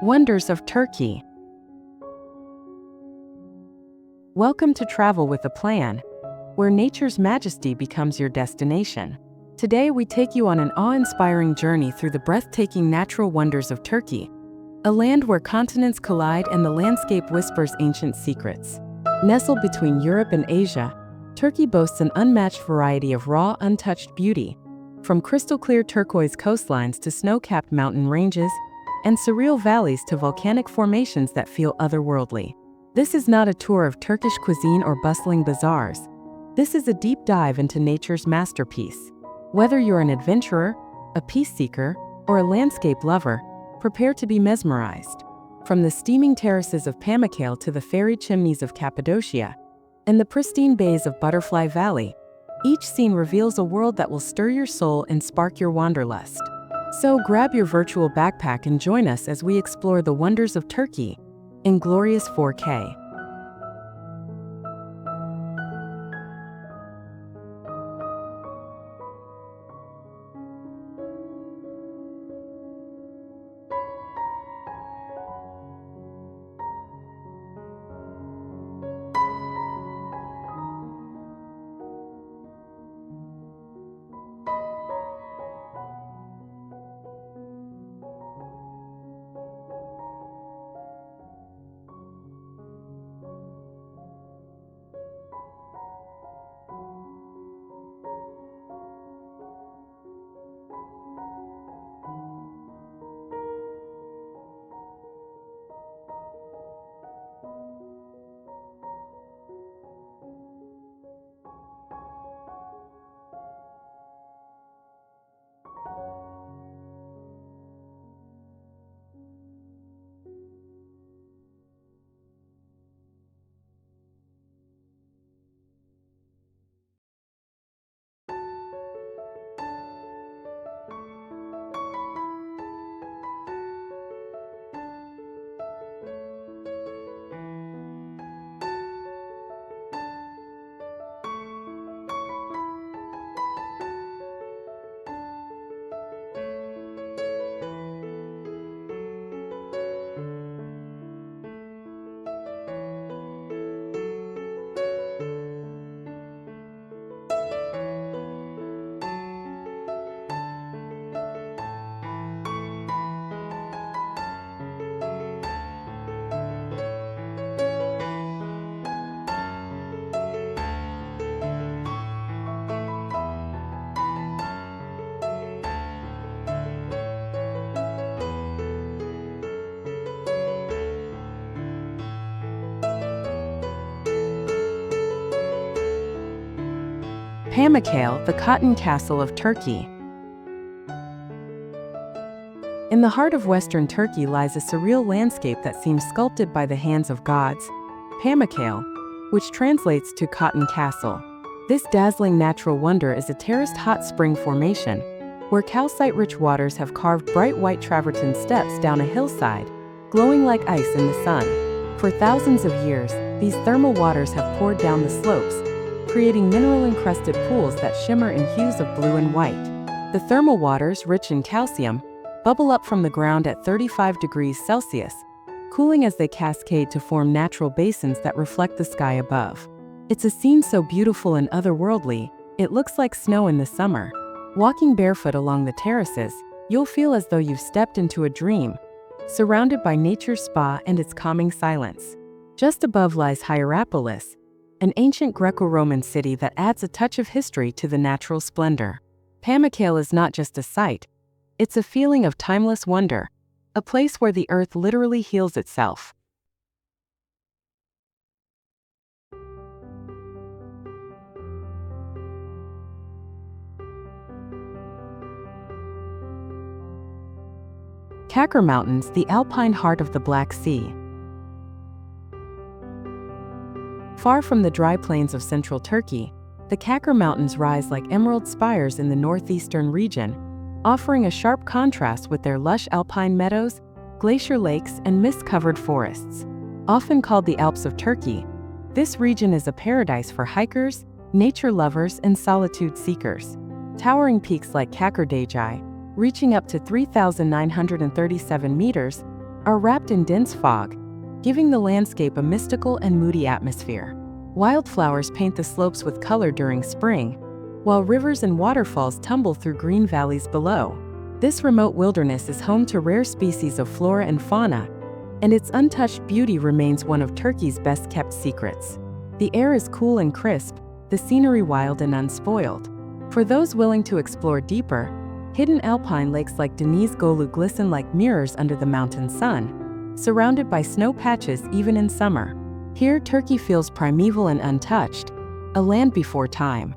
Wonders of Turkey. Welcome to Travel with a Plan, where nature's majesty becomes your destination. Today we take you on an awe-inspiring journey through the breathtaking natural wonders of Turkey, a land where continents collide and the landscape whispers ancient secrets. Nestled between Europe and Asia, Turkey boasts an unmatched variety of raw, untouched beauty, from crystal-clear turquoise coastlines to snow-capped mountain ranges, and surreal valleys to volcanic formations that feel otherworldly. This is not a tour of Turkish cuisine or bustling bazaars. This is a deep dive into nature's masterpiece. Whether you're an adventurer, a peace seeker, or a landscape lover, prepare to be mesmerized. From the steaming terraces of Pamukkale to the fairy chimneys of Cappadocia, and the pristine bays of Butterfly Valley, each scene reveals a world that will stir your soul and spark your wanderlust. So grab your virtual backpack and join us as we explore the wonders of Turkey in glorious 4K. Pamukkale, the cotton castle of Turkey. In the heart of Western Turkey lies a surreal landscape that seems sculpted by the hands of gods, Pamukkale, which translates to cotton castle. This dazzling natural wonder is a terraced hot spring formation, where calcite-rich waters have carved bright white travertine steps down a hillside, glowing like ice in the sun. For thousands of years, these thermal waters have poured down the slopes, creating mineral-encrusted pools that shimmer in hues of blue and white. The thermal waters, rich in calcium, bubble up from the ground at 35 degrees Celsius, cooling as they cascade to form natural basins that reflect the sky above. It's a scene so beautiful and otherworldly, it looks like snow in the summer. Walking barefoot along the terraces, you'll feel as though you've stepped into a dream, surrounded by nature's spa and its calming silence. Just above lies Hierapolis, an ancient Greco-Roman city that adds a touch of history to the natural splendor. Pamukkale is not just a sight, it's a feeling of timeless wonder, a place where the earth literally heals itself. Kakar Mountains, the alpine heart of the Black Sea. Far from the dry plains of central Turkey, the Kakar Mountains rise like emerald spires in the northeastern region, offering a sharp contrast with their lush alpine meadows, glacier lakes, and mist-covered forests. Often called the Alps of Turkey, this region is a paradise for hikers, nature lovers, and solitude seekers. Towering peaks like Cappadocia, reaching up to 3,937 meters, are wrapped in dense fog, giving the landscape a mystical and moody atmosphere. Wildflowers paint the slopes with color during spring, while rivers and waterfalls tumble through green valleys below. This remote wilderness is home to rare species of flora and fauna, and its untouched beauty remains one of Turkey's best-kept secrets. The air is cool and crisp, the scenery wild and unspoiled. For those willing to explore deeper, hidden alpine lakes like Deniz Gölü glisten like mirrors under the mountain sun, surrounded by snow patches even in summer. Here, Turkey feels primeval and untouched, a land before time.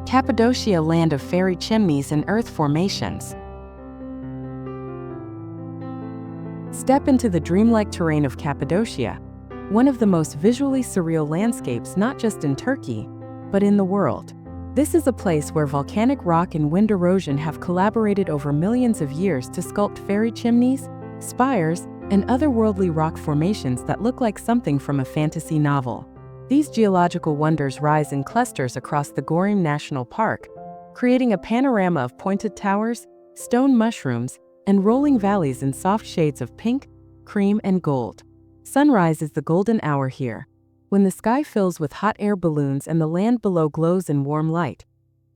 Cappadocia, land of fairy chimneys and earth formations. Step into the dreamlike terrain of Cappadocia, one of the most visually surreal landscapes not just in Turkey, but in the world. This is a place where volcanic rock and wind erosion have collaborated over millions of years to sculpt fairy chimneys, spires, and otherworldly rock formations that look like something from a fantasy novel. These geological wonders rise in clusters across the Gorge National Park, creating a panorama of pointed towers, stone mushrooms, and rolling valleys in soft shades of pink, cream, and gold. Sunrise is the golden hour here, when the sky fills with hot air balloons and the land below glows in warm light,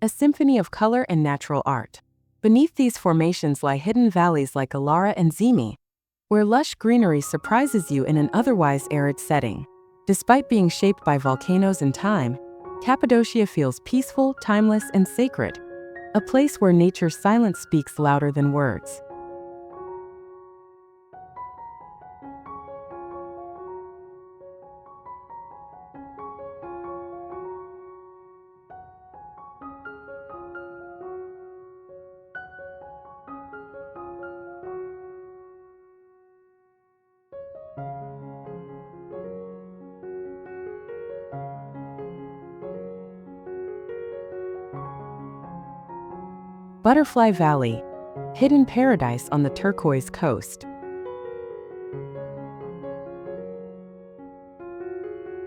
a symphony of color and natural art. Beneath these formations lie hidden valleys like Alara and Zimi, where lush greenery surprises you in an otherwise arid setting. Despite being shaped by volcanoes and time, Cappadocia feels peaceful, timeless, and sacred, a place where nature's silence speaks louder than words. Butterfly Valley, hidden paradise on the turquoise coast.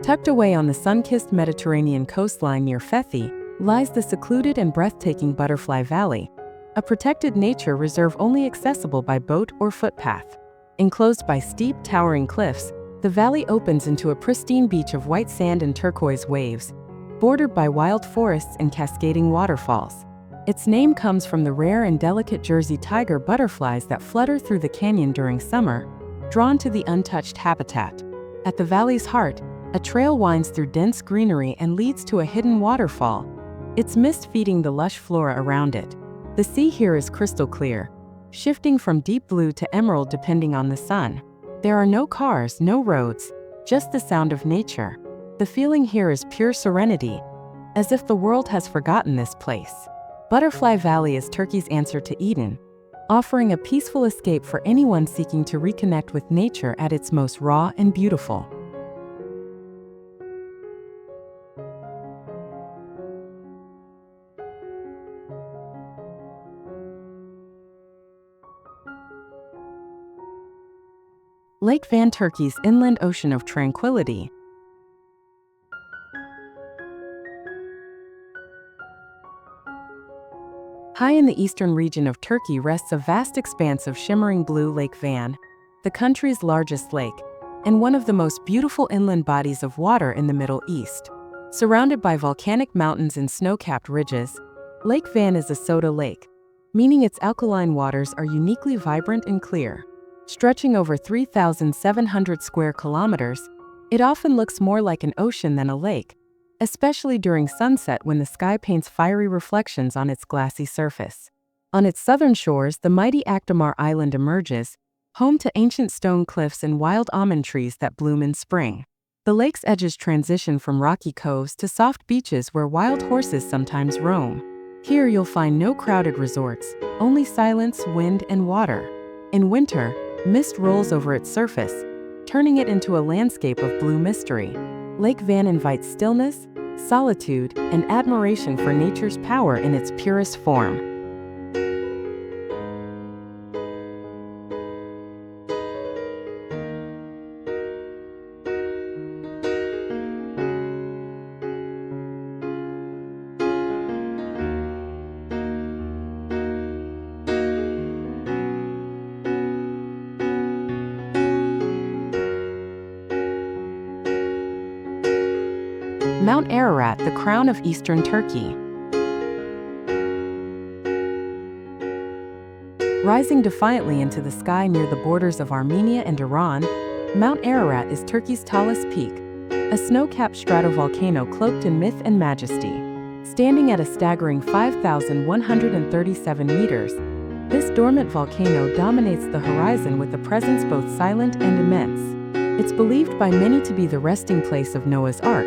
Tucked away on the sun-kissed Mediterranean coastline near Fethi lies the secluded and breathtaking Butterfly Valley, a protected nature reserve only accessible by boat or footpath. Enclosed by steep, towering cliffs, the valley opens into a pristine beach of white sand and turquoise waves, bordered by wild forests and cascading waterfalls. Its name comes from the rare and delicate Jersey tiger butterflies that flutter through the canyon during summer, drawn to the untouched habitat. At the valley's heart, a trail winds through dense greenery and leads to a hidden waterfall, its mist feeding the lush flora around it. The sea here is crystal clear, shifting from deep blue to emerald depending on the sun. There are no cars, no roads, just the sound of nature. The feeling here is pure serenity, as if the world has forgotten this place. Butterfly Valley is Turkey's answer to Eden, offering a peaceful escape for anyone seeking to reconnect with nature at its most raw and beautiful. Lake Van, Turkey's inland ocean of tranquility. High in the eastern region of Turkey rests a vast expanse of shimmering blue Lake Van, the country's largest lake, and one of the most beautiful inland bodies of water in the Middle East. Surrounded by volcanic mountains and snow-capped ridges, Lake Van is a soda lake, meaning its alkaline waters are uniquely vibrant and clear. Stretching over 3,700 square kilometers, it often looks more like an ocean than a lake, especially during sunset when the sky paints fiery reflections on its glassy surface. On its southern shores, the mighty Akdamar Island emerges, home to ancient stone cliffs and wild almond trees that bloom in spring. The lake's edges transition from rocky coves to soft beaches where wild horses sometimes roam. Here you'll find no crowded resorts, only silence, wind, and water. In winter, mist rolls over its surface, turning it into a landscape of blue mystery. Lake Van invites stillness, solitude, and admiration for nature's power in its purest form. Mount Ararat, the crown of eastern Turkey. Rising defiantly into the sky near the borders of Armenia and Iran, Mount Ararat is Turkey's tallest peak, a snow-capped stratovolcano cloaked in myth and majesty. Standing at a staggering 5,137 meters, this dormant volcano dominates the horizon with a presence both silent and immense. It's believed by many to be the resting place of Noah's Ark,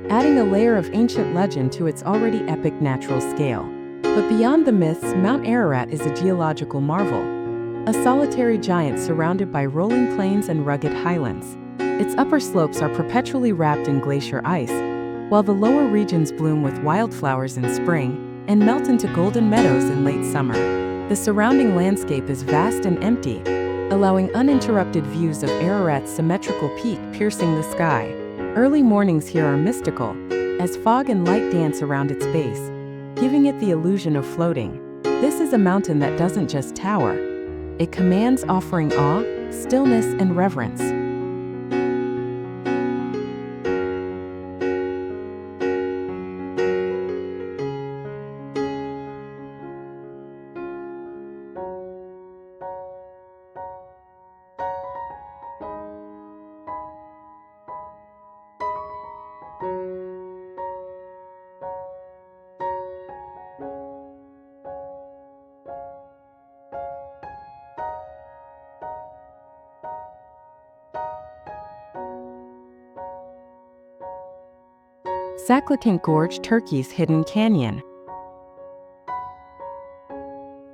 adding a layer of ancient legend to its already epic natural scale. But beyond the myths, Mount Ararat is a geological marvel, a solitary giant surrounded by rolling plains and rugged highlands. Its upper slopes are perpetually wrapped in glacier ice, while the lower regions bloom with wildflowers in spring and melt into golden meadows in late summer. The surrounding landscape is vast and empty, allowing uninterrupted views of Ararat's symmetrical peak piercing the sky. Early mornings here are mystical, as fog and light dance around its base, giving it the illusion of floating. This is a mountain that doesn't just tower. It commands, offering awe, stillness, and reverence. Saklıkent Gorge, Turkey's hidden canyon.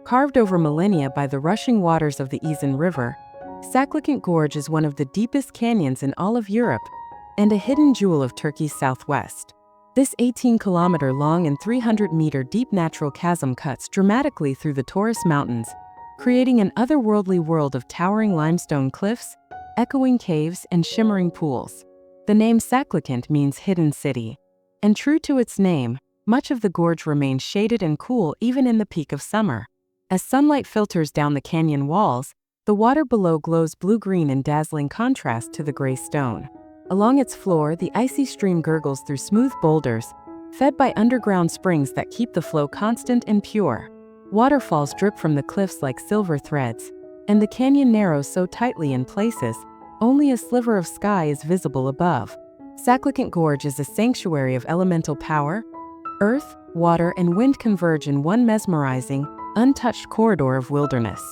Carved over millennia by the rushing waters of the Isan River, Saklıkent Gorge is one of the deepest canyons in all of Europe and a hidden jewel of Turkey's southwest. This 18-kilometer-long and 300-meter-deep natural chasm cuts dramatically through the Taurus Mountains, creating an otherworldly world of towering limestone cliffs, echoing caves, and shimmering pools. The name Saklıkent means hidden city. And true to its name, much of the gorge remains shaded and cool even in the peak of summer. As sunlight filters down the canyon walls, the water below glows blue-green in dazzling contrast to the gray stone. Along its floor, the icy stream gurgles through smooth boulders, fed by underground springs that keep the flow constant and pure. Waterfalls drip from the cliffs like silver threads, and the canyon narrows so tightly in places, only a sliver of sky is visible above. Saklıkent Gorge is a sanctuary of elemental power. Earth, water, and wind converge in one mesmerizing, untouched corridor of wilderness.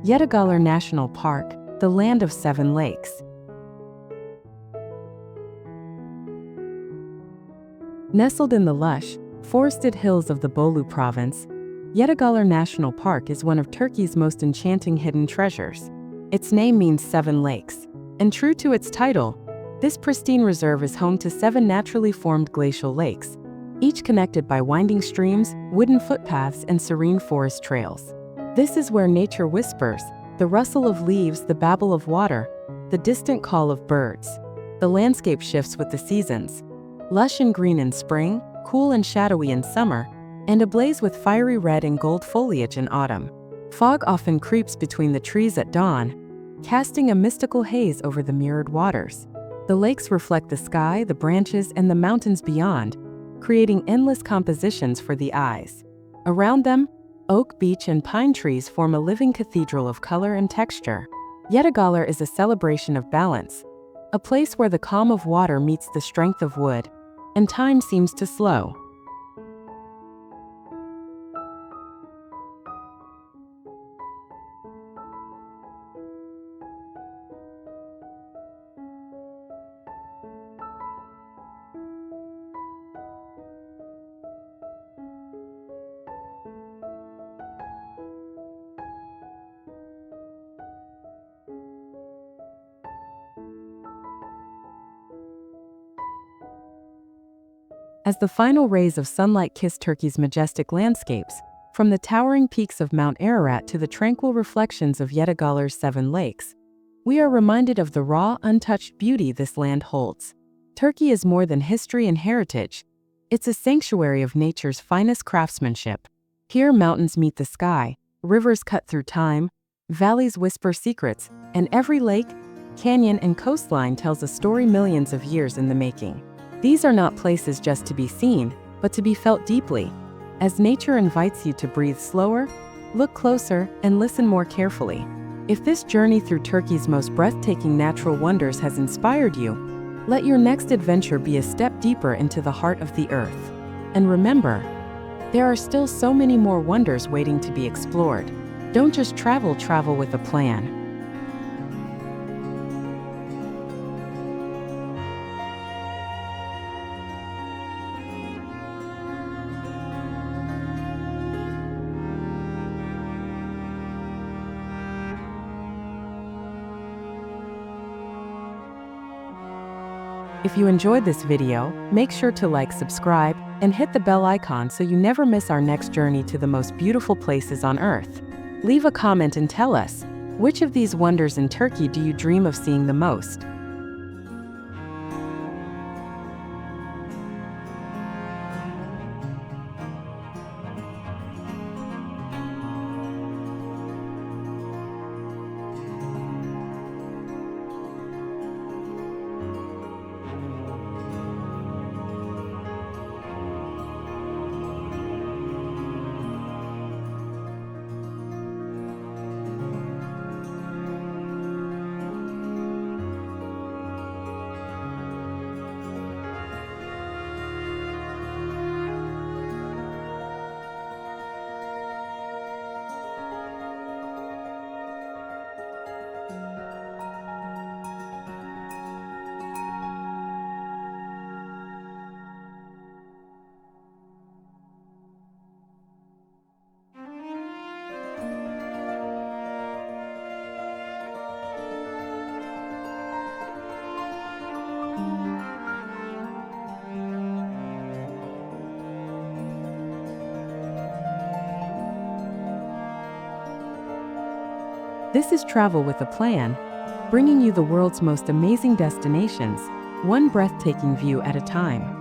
Yedigöller National Park, the land of 7 lakes. Nestled in the lush, forested hills of the Bolu province, Yedigöller National Park is one of Turkey's most enchanting hidden treasures. Its name means 7 lakes, and true to its title, this pristine reserve is home to 7 naturally formed glacial lakes, each connected by winding streams, wooden footpaths, and serene forest trails. This is where nature whispers, the rustle of leaves, the babble of water, the distant call of birds. The landscape shifts with the seasons. Lush and green in spring, cool and shadowy in summer, and ablaze with fiery red and gold foliage in autumn. Fog often creeps between the trees at dawn, casting a mystical haze over the mirrored waters. The lakes reflect the sky, the branches, and the mountains beyond, creating endless compositions for the eyes. Around them, oak, beech, and pine trees form a living cathedral of color and texture. Yedigöller is a celebration of balance, a place where the calm of water meets the strength of wood, and time seems to slow. As the final rays of sunlight kiss Turkey's majestic landscapes, from the towering peaks of Mount Ararat to the tranquil reflections of Yedigöller's 7 lakes, we are reminded of the raw, untouched beauty this land holds. Turkey is more than history and heritage. It's a sanctuary of nature's finest craftsmanship. Here, mountains meet the sky, rivers cut through time, valleys whisper secrets, and every lake, canyon, and coastline tells a story millions of years in the making. These are not places just to be seen, but to be felt deeply, as nature invites you to breathe slower, look closer, and listen more carefully. If this journey through Turkey's most breathtaking natural wonders has inspired you, let your next adventure be a step deeper into the heart of the earth. And remember, there are still so many more wonders waiting to be explored. Don't just travel with a plan. If you enjoyed this video, make sure to like, subscribe, and hit the bell icon so you never miss our next journey to the most beautiful places on Earth. Leave a comment and tell us, which of these wonders in Turkey do you dream of seeing the most? This is Travel with a Plan, bringing you the world's most amazing destinations, one breathtaking view at a time.